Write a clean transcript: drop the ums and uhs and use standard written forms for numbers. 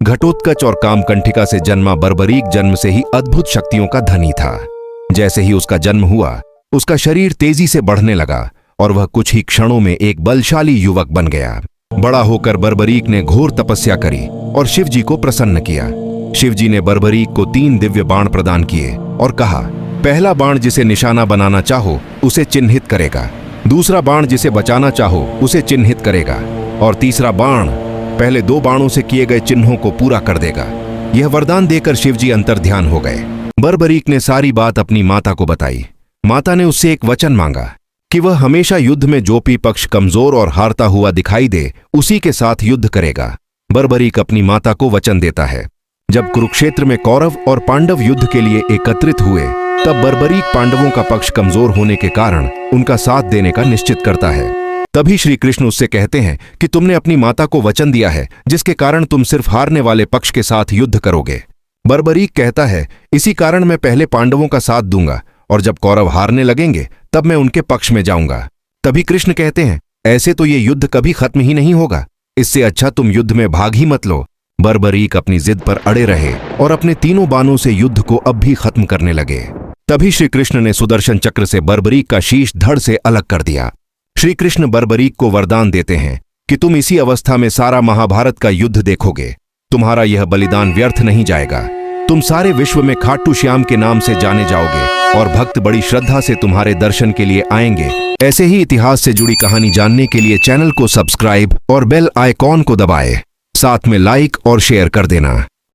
घटोत्कच और कामकंठिका से जन्मा बर्बरीक जन्म से ही अद्भुत शक्तियों का धनी था। जैसे ही उसका जन्म हुआ, उसका शरीर तेजी से बढ़ने लगा और वह कुछ ही क्षणों में एक बलशाली युवक बन गया। बड़ा होकर बर्बरीक ने घोर तपस्या करी और शिवजी को प्रसन्न किया। शिवजी ने बर्बरीक को 3 दिव्य बाण प्रदान किए और कहा, पहला बाण जिसे निशाना बनाना चाहो उसे चिन्हित करेगा, दूसरा बाण जिसे बचाना चाहो उसे चिन्हित करेगा और तीसरा बाण पहले 2 बाणों से किए गए चिन्हों को पूरा कर देगा। यह वरदान देकर शिवजी अंतर्ध्यान हो गए। बर्बरीक ने सारी बात अपनी माता को बताई। माता ने उससे एक वचन मांगा कि वह हमेशा युद्ध में जो भी पक्ष कमजोर और हारता हुआ दिखाई दे उसी के साथ युद्ध करेगा। बर्बरीक अपनी माता को वचन देता है। जब कुरुक्षेत्र में कौरव और पांडव युद्ध के लिए एकत्रित हुए, तब बर्बरीक पांडवों का पक्ष कमजोर होने के कारण उनका साथ देने का निश्चित करता है। तभी श्री कृष्ण उससे कहते हैं कि तुमने अपनी माता को वचन दिया है, जिसके कारण तुम सिर्फ हारने वाले पक्ष के साथ युद्ध करोगे। बर्बरीक कहता है, इसी कारण मैं पहले पांडवों का साथ दूंगा और जब कौरव हारने लगेंगे तब मैं उनके पक्ष में जाऊंगा। तभी कृष्ण कहते हैं, ऐसे तो ये युद्ध कभी खत्म ही नहीं होगा, इससे अच्छा तुम युद्ध में भाग ही मत लो। बर्बरीक अपनी जिद पर अड़े रहे और अपने 3 बाणों से युद्ध को अब भी खत्म करने लगे। तभी श्री कृष्ण ने सुदर्शन चक्र से बर्बरीक का शीश धड़ से अलग कर दिया। श्री कृष्ण बर्बरीक को वरदान देते हैं कि तुम इसी अवस्था में सारा महाभारत का युद्ध देखोगे। तुम्हारा यह बलिदान व्यर्थ नहीं जाएगा। तुम सारे विश्व में खाटू श्याम के नाम से जाने जाओगे और भक्त बड़ी श्रद्धा से तुम्हारे दर्शन के लिए आएंगे। ऐसे ही इतिहास से जुड़ी कहानी जानने के लिए चैनल को सब्सक्राइब और बेल आइकॉन को दबाएं। साथ में लाइक और शेयर कर देना।